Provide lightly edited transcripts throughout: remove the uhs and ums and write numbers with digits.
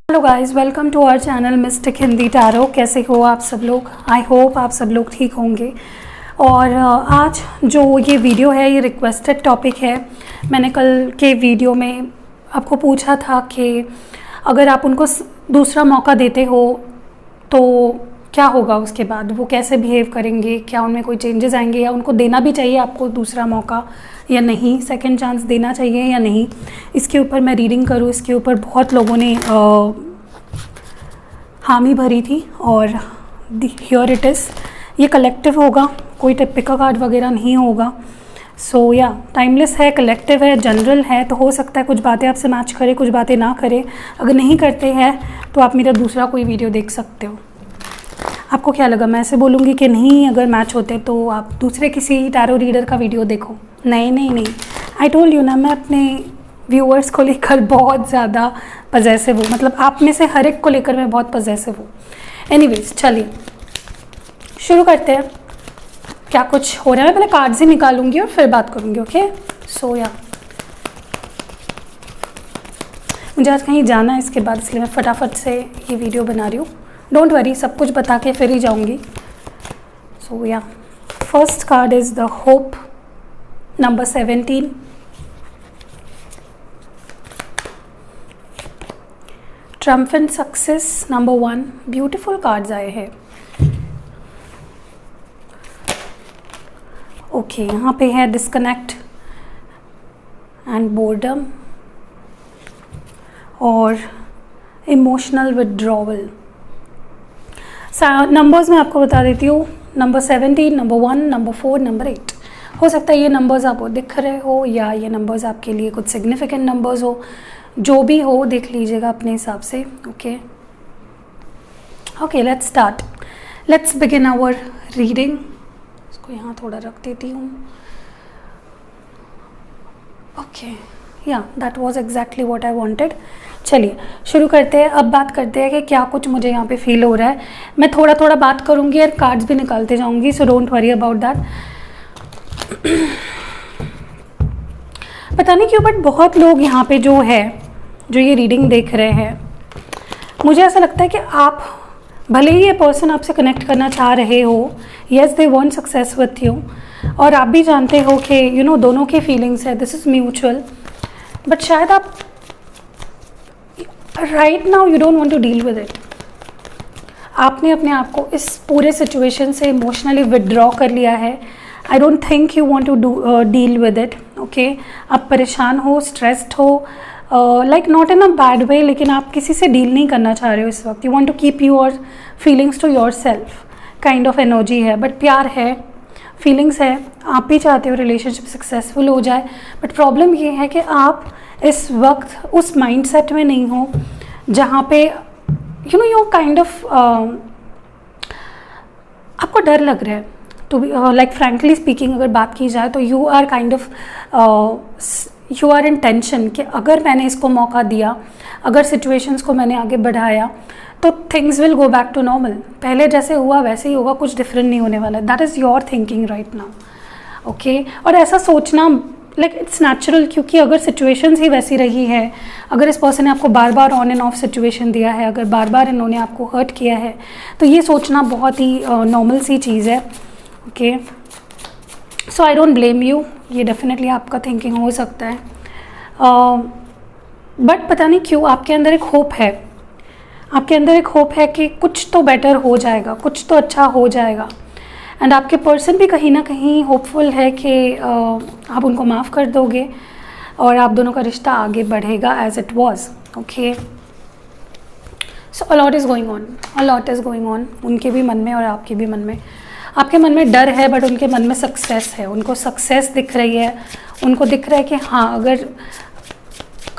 Hello guys, welcome to our channel mystic Hindi tarot. कैसे हो आप सब लोग? आई होप आप सब लोग ठीक होंगे। और आज जो ये वीडियो है ये रिक्वेस्टेड टॉपिक है। मैंने कल के वीडियो में आपको पूछा था कि अगर आप उनको दूसरा मौका देते हो तो क्या होगा, उसके बाद वो कैसे बिहेव करेंगे, क्या उनमें कोई चेंजेस आएंगे, या उनको देना भी चाहिए आपको दूसरा मौका या नहीं, सेकंड चांस देना चाहिए या नहीं। इसके ऊपर मैं रीडिंग करूँ, इसके ऊपर बहुत लोगों ने हामी भरी थी और हियर इट इज़। ये कलेक्टिव होगा, कोई टिपिकल कार्ड वगैरह नहीं होगा। सो या टाइमलेस है, कलेक्टिव है, जनरल है, तो हो सकता है कुछ बातें आपसे मैच करे, कुछ बातें ना करे। अगर नहीं करते हैं तो आप मेरा दूसरा कोई वीडियो देख सकते हो। आपको क्या लगा, मैं ऐसे बोलूँगी कि नहीं, अगर मैच होते तो आप दूसरे किसी टैरो रीडर का वीडियो देखो? नहीं नहीं नहीं, आई टोल्ड यू ना, मैं अपने व्यूअर्स को लेकर बहुत ज़्यादा पजेसिव हूँ। मतलब आप में से हर एक को लेकर मैं बहुत पजेसिव हूँ। एनीवेज, चलिए शुरू करते हैं। क्या कुछ हो रहा है, मैं पहले कार्ड्स ही निकालूंगी और फिर बात करूँगी। ओके, सो या मुझे आज कहीं जाना है इसके बाद, इसलिए मैं फटाफट से ये वीडियो बना रही हूँ। डोंट वरी, सब कुछ बता के फिर ही जाऊँगी। So yeah first card is the hope, number 17। Triumphant success, number 1। Beautiful cards आए हैं। ओके, यहाँ पे है डिस्कनेक्ट एंड बोर्डम और इमोशनल विड्रॉवल। नंबर्स मैं आपको बता देती हूँ, नंबर 17, नंबर 1, नंबर 4, नंबर 8। हो सकता है ये नंबर्स आपको दिख रहे हो या ये नंबर्स आपके लिए कुछ सिग्निफिकेंट नंबर्स हो। जो भी हो देख लीजिएगा अपने हिसाब से। Okay okay, let's start, let's begin our reading. इसको यहाँ थोड़ा रख देती हूँ। ओके, या that was exactly what I wanted. चलिए शुरू करते हैं। अब बात करते हैं कि क्या कुछ मुझे यहाँ पे फील हो रहा है। मैं थोड़ा थोड़ा बात करूँगी और कार्ड्स भी निकालते जाऊँगी, so don't worry about that. पता नहीं क्यों, बट बहुत लोग यहाँ पे जो ये रीडिंग देख रहे हैं, मुझे ऐसा लगता है कि आप, भले ही ये पर्सन आपसे कनेक्ट करना चाह रहे हो, yes they want success with you, और आप भी जानते हो कि यू नो दोनों की फीलिंग्स है, दिस इज़ म्यूचुअल, बट शायद आप right now you don't want to deal with it. आपने अपने आप को इस पूरे सिचुएशन से इमोशनली विदड्रॉ कर लिया है। I don't think you want to deal with it. Okay, आप परेशान हो, स्ट्रेस्ड हो, like not in a bad way, लेकिन आप किसी से डील नहीं करना चाह रहे हो इस वक्त। You want to keep your feelings to yourself, kind of energy है। बट प्यार है, फीलिंग्स है, आप भी चाहते हो रिलेशनशिप सक्सेसफुल हो जाए। बट प्रॉब्लम ये है कि आप इस वक्त उस माइंडसेट में नहीं हो जहाँ पे you know you kind of आपको डर लग रहा है। To be like frankly speaking, अगर बात की जाए तो you are kind of you are in tension कि अगर मैंने इसको मौका दिया, अगर सिचुएशंस को मैंने आगे बढ़ाया तो things will go back to normal. पहले जैसे हुआ वैसे ही होगा, कुछ डिफरेंट नहीं होने वाला। That is your thinking right now. Okay, और ऐसा सोचना लाइक इट्स नेचुरल, क्योंकि अगर सिचुएशंस ही वैसी रही है, अगर इस पर्सन ने आपको बार बार ऑन एंड ऑफ सिचुएशन दिया है, अगर बार बार इन्होंने आपको हर्ट किया है, तो ये सोचना बहुत ही नॉर्मल सी चीज़ है। Okay, so I don't blame you, ये डेफिनेटली आपका थिंकिंग हो सकता है। बट पता नहीं क्यों आपके अंदर एक होप है, आपके अंदर एक होप है कि कुछ तो बेटर हो जाएगा, कुछ तो अच्छा हो जाएगा। एंड आपके पर्सन भी कहीं ना कहीं होपफुल है कि आप उनको माफ़ कर दोगे और आप दोनों का रिश्ता आगे बढ़ेगा as it was. Okay, so a lot is going on, a lot is going on उनके भी मन में और आपके भी मन में। आपके मन में डर है बट उनके मन में सक्सेस है, उनको सक्सेस दिख रही है, उनको दिख रहा है कि हाँ, अगर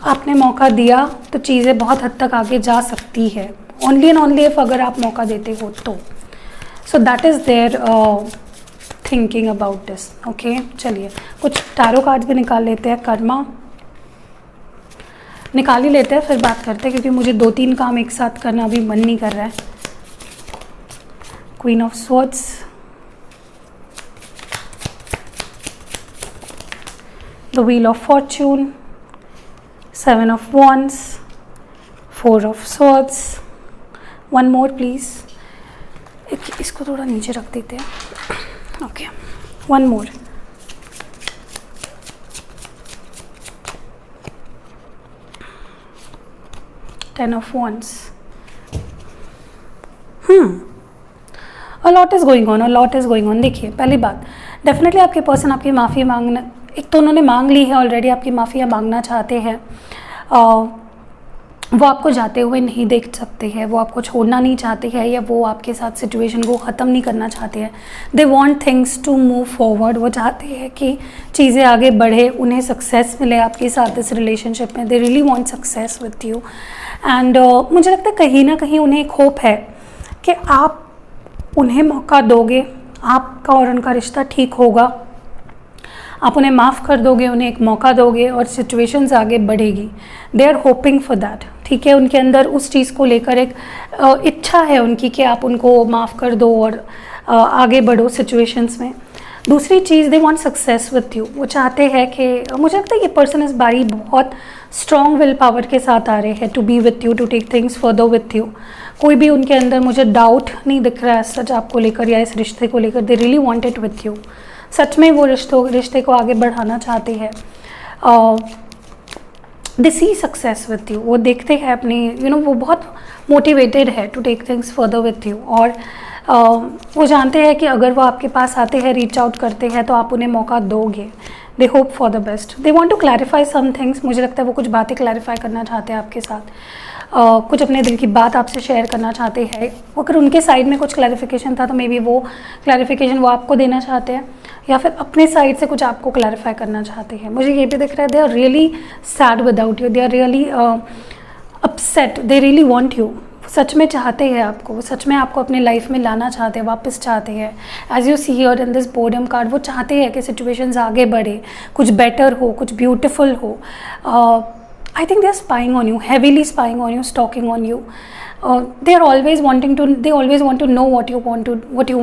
आपने मौका दिया तो चीज़ें बहुत हद तक आगे जा सकती है। ओनली एंड ओनली इफ अगर आप मौका देते हो तो। So that is there thinking about this. Okay, चलिए कुछ टैरो कार्ड्स भी निकाल लेते हैं। कर्मा निकाल ही लेते हैं, फिर बात करते हैं, क्योंकि मुझे 2-3 काम एक साथ करना अभी मन नहीं कर रहा है। Queen of swords, the wheel of Fortune, 7 of Wands, 4 of swords, one more please, इसको थोड़ा नीचे रख देते हैं, okay, one more, ten of wands. A lot is going on, a lot is going on. देखिए, पहली बात, डेफिनेटली आपके पर्सन आपकी माफ़ी मांगना, एक तो उन्होंने मांग ली है ऑलरेडी, आपकी माफ़ी मांगना चाहते हैं। वो आपको जाते हुए नहीं देख सकते हैं, वो आपको छोड़ना नहीं चाहते हैं, या वो आपके साथ सिचुएशन को ख़त्म नहीं करना चाहते हैं। They want things to move forward, वो चाहते हैं कि चीज़ें आगे बढ़े, उन्हें सक्सेस मिले आपके साथ इस रिलेशनशिप में। दे really want success with you. And मुझे लगता है कहीं ना कहीं उन्हें एक होप है कि आप उन्हें मौका दोगे, आपका और उनका रिश्ता ठीक होगा, आप उन्हें माफ़ कर दोगे, उन्हें एक मौका दोगे और सिचुएशंस आगे बढ़ेगी। They are hoping for that, ठीक है। उनके अंदर उस चीज़ को लेकर एक इच्छा है उनकी कि आप उनको माफ़ कर दो और आगे बढ़ो सिचुएशंस में। दूसरी चीज़, they want success with you. वो चाहते हैं कि, मुझे लगता है ये पर्सन इस बारी बहुत स्ट्रॉन्ग विल पावर के साथ आ रहे हैं to be with you, to take things further with you. कोई भी उनके अंदर मुझे डाउट नहीं दिख रहा है सच आपको लेकर या इस रिश्ते को लेकर। They really want it with you, सच में वो रिश्ते को आगे बढ़ाना चाहते हैं। They see success with you, वो देखते हैं अपनी वो बहुत मोटिवेटेड है to take things further with you. और वो जानते हैं कि अगर वो आपके पास आते हैं, रीच आउट करते हैं, तो आप उन्हें मौका दोगे। They hope for the best, they want to clarify some things. मुझे लगता है वो कुछ बातें क्लैरिफाई करना चाहते हैं आपके साथ, कुछ अपने दिल की बात आपसे शेयर करना चाहते हैं। अगर उनके साइड में कुछ क्लैरिफिकेशन था तो मे बी वो क्लैरिफिकेशन वो आपको देना चाहते हैं, या फिर अपने साइड से कुछ आपको क्लैरिफाई करना चाहते हैं। मुझे ये भी दिख रहा है they are really sad without you, they are really upset, they really want you. सच में चाहते हैं आपको, वो सच में आपको अपने लाइफ में लाना चाहते हैं, वापस चाहते हैं। As you see here in this boredom card, वो चाहते हैं कि सिचुएशंस आगे बढ़े, कुछ बेटर हो, कुछ ब्यूटिफुल हो। I think they are spying on you, heavily spying on you, stalking on you. They are always wanting to, they always want to know what you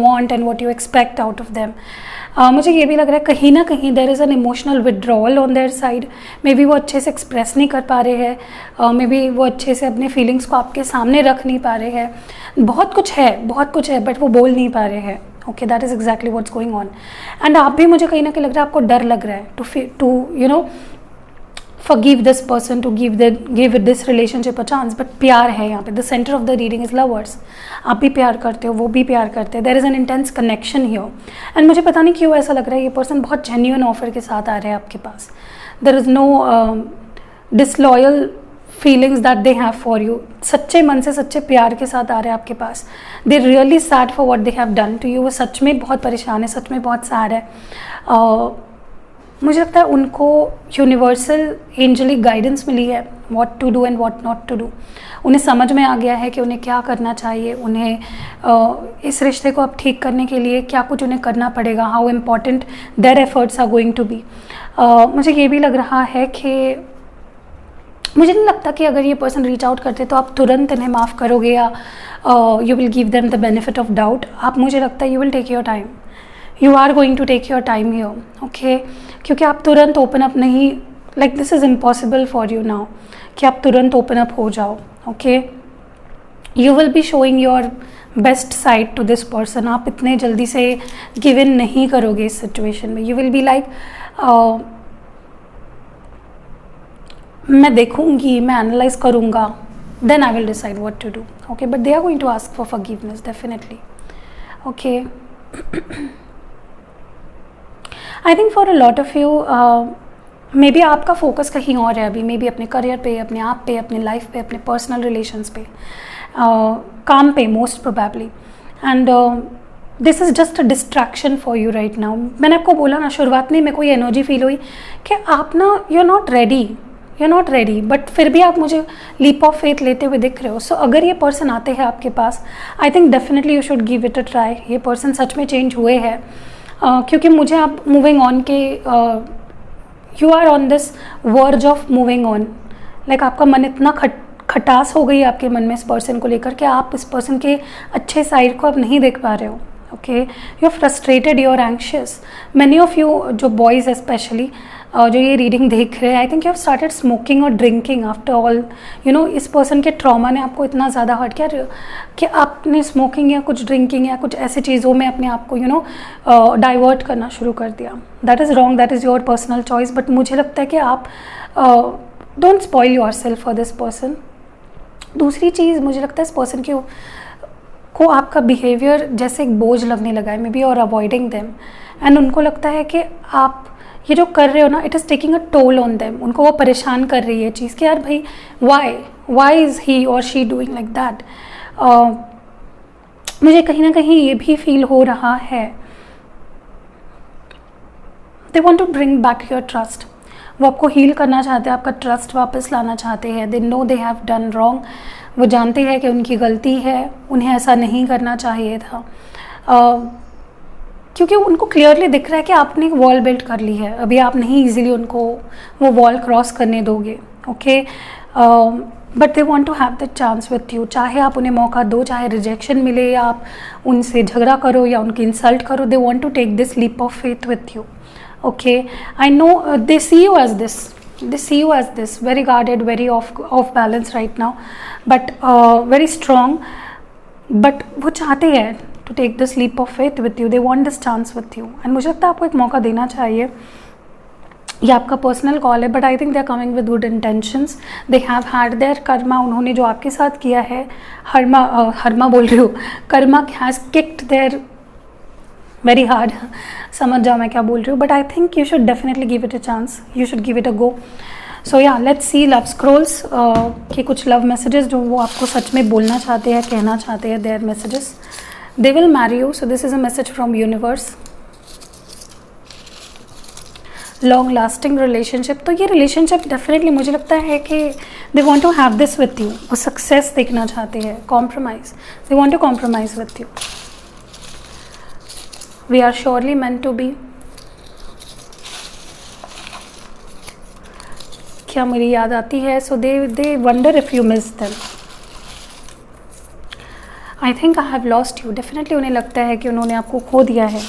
want and what you expect out of them. मुझे ये भी लग रहा है कहीं ना कहीं there is an emotional withdrawal on their side. Maybe वो अच्छे से express नहीं कर पा रहे हैं, maybe वो अच्छे से अपने feelings को आपके सामने रख नहीं पा रहे हैं। बहुत कुछ है but वो बोल नहीं पा रहे हैं। Okay, that is exactly what's going on. And आप भी, मुझे कहीं ना कहीं लग रहा है आपको डर लग रहा है to forgive this person, to give this relationship a chance, but प्यार है यहाँ पे। The center of the reading is lovers. आप भी प्यार करते हो, वो भी प्यार करते हैं। There is an intense connection here. And मुझे पता नहीं क्यों ऐसा लग रहा है ये person बहुत genuine offer के साथ आ रहे हैं आपके पास। There is no disloyal feelings that they have for you. सच्चे मन से, सच्चे प्यार के साथ आ रहे हैं आपके पास। They really sad for what they have done to you. वो सच में बहुत परेशान है, सच में बहुत sad है। मुझे लगता है उनको यूनिवर्सल एंजलिक गाइडेंस मिली है, what to do and what not to do. उन्हें समझ में आ गया है कि उन्हें क्या करना चाहिए, उन्हें इस रिश्ते को अब ठीक करने के लिए क्या कुछ उन्हें करना पड़ेगा, how important their efforts are going to be. मुझे ये भी लग रहा है कि मुझे नहीं लगता कि अगर ये पर्सन रीच आउट करते तो आप तुरंत इन्हें माफ़ करोगे या you will give them the benefit of doubt. आप, मुझे लगता है you will take your time, you are going to take your time here, okay. क्योंकि आप तुरंत ओपन अप नहीं, like this is impossible for you now कि आप तुरंत ओपन अप हो जाओ, okay. You will be showing your best side to this person. आप इतने जल्दी से गिव इन नहीं करोगे इस सिचुएशन में। यू विल बी लाइक मैं देखूंगी, मैं एनालाइज करूँगा, then I will decide what to do, okay. But they are going to ask for forgiveness definitely, okay. I think for a lot of you may be आपका focus कहीं और है अभी, may be अपने career पे, अपने आप पे, अपने लाइफ पे, अपने पर्सनल रिलेशंस पे, काम पे most probably. And this is just a distraction for you right now. मैंने आपको बोला ना शुरुआत में, मेरे को ये एनर्जी फील हुई कि आप ना you are not ready, but फिर भी आप मुझे लीप ऑफ फेथ लेते हुए दिख रहे हो। सो अगर ये पर्सन आते हैं आपके पास, I think definitely you should give it a try. ये पर्सन सच में चेंज हुए हैं, क्योंकि मुझे आप मूविंग ऑन के, you are on this verge of moving on. Like आपका मन इतना खटास हो गई आपके मन में इस पर्सन को लेकर कि आप इस पर्सन के अच्छे साइड को अब नहीं देख पा रहे हो, okay. You are frustrated, you are anxious. Many of you, जो बॉयज़ स्पेशली, जो ये रीडिंग देख रहे हैं, I think you have started smoking और drinking after all, you know, इस पर्सन के ट्रॉमा ने आपको इतना ज़्यादा हर्ट किया कि आपने स्मोकिंग या कुछ ड्रिंकिंग या कुछ ऐसी चीज़ों में अपने आप को, यू नो, डाइवर्ट करना शुरू कर दिया. That is wrong, that is your personal choice, but मुझे लगता है कि आप don't spoil your self for this person. दूसरी चीज़, मुझे लगता है इस पर्सन को आपका बिहेवियर जैसे एक बोझ लगने लगा है, मे बी और अवॉइडिंग देम, एंड उनको लगता है कि आप ये जो कर रहे हो ना, it is taking a toll on them. उनको वो परेशान कर रही है चीज़ कि यार भाई वाई इज़ ही और शी डूइंग लाइक दैट. मुझे कहीं ना कहीं ये भी फील हो रहा है, they want to bring back your trust. वो आपको हील करना चाहते हैं, आपका ट्रस्ट वापस लाना चाहते हैं. They know they have done wrong. वो जानते हैं कि उनकी गलती है, उन्हें ऐसा नहीं करना चाहिए था, क्योंकि उनको क्लियरली दिख रहा है कि आपने एक वॉल बिल्ड कर ली है. अभी आप नहीं इजीली उनको वो वॉल क्रॉस करने दोगे. Okay, but they want to have the chance with you. चाहे आप उन्हें मौका दो, चाहे रिजेक्शन मिले या आप उनसे झगड़ा करो या उनकी इंसल्ट करो, they want to take this leap of faith with you. Okay, I know they see you as this. They see you as this, very guarded, very off balance right now, but very strong. But वो चाहते हैं to take this leap of faith with you. They want this chance with you. And मुझे लगता है आपको एक मौका देना चाहिए. ये आपका पर्सनल कॉल है, but I think they are coming with good intentions. They have had their karma. उन्होंने जो आपके साथ किया है, हर्मा बोल रही हूँ, karma has kicked there very hard. समझ जाओ मैं क्या बोल रही हूँ, but I think you should definitely give it a chance, you should give it a go. So yeah, let's C love Scrolls के कुछ लव मैसेजेस जो वो आपको सच में बोलना चाहते हैं, कहना चाहते हैं. Their messages, they will marry you. So this is a message from universe. Long lasting relationship. तो ये रिलेशनशिप डेफिनेटली मुझे लगता है कि they want to have this with you. वो सक्सेस देखना चाहते हैं. Compromise, they want to compromise with you. We are surely meant to be. क्या मेरी याद आती है? So they wonder if you miss them. I think I have lost you. Definitely उन्हें लगता है कि उन्होंने आपको खो दिया है.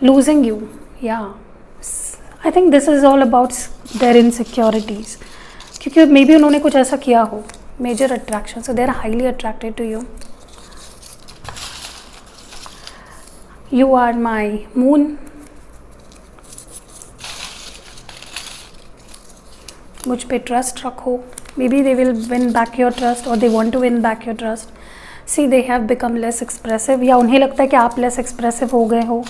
Losing you, yeah. I think this is all about their insecurities. क्योंकि maybe उन्होंने कुछ ऐसा किया हो. Major attraction. So they are highly attracted to you. You are my moon. मुझ पे ट्रस्ट रखो. Maybe they will win back your trust or they want to win back your trust. See, they have become less expressive. या उन्हें लगता है कि आप less expressive हो गए हो.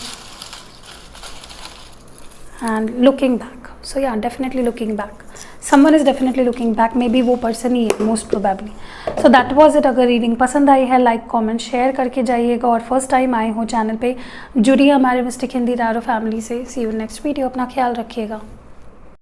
And looking back. So yeah, definitely looking back. Someone is definitely looking back. Maybe वो person ही है, most probably. So that was it. अगर रीडिंग पसंद आई है, लाइक कमेंट शेयर करके जाइएगा, और फर्स्ट टाइम आए हो चैनल पे, जुड़िए हमारे मिस्टिक हिंदी टैरो फैमिली से. सी यू नेक्स्ट वीडियो. अपना ख्याल रखिएगा.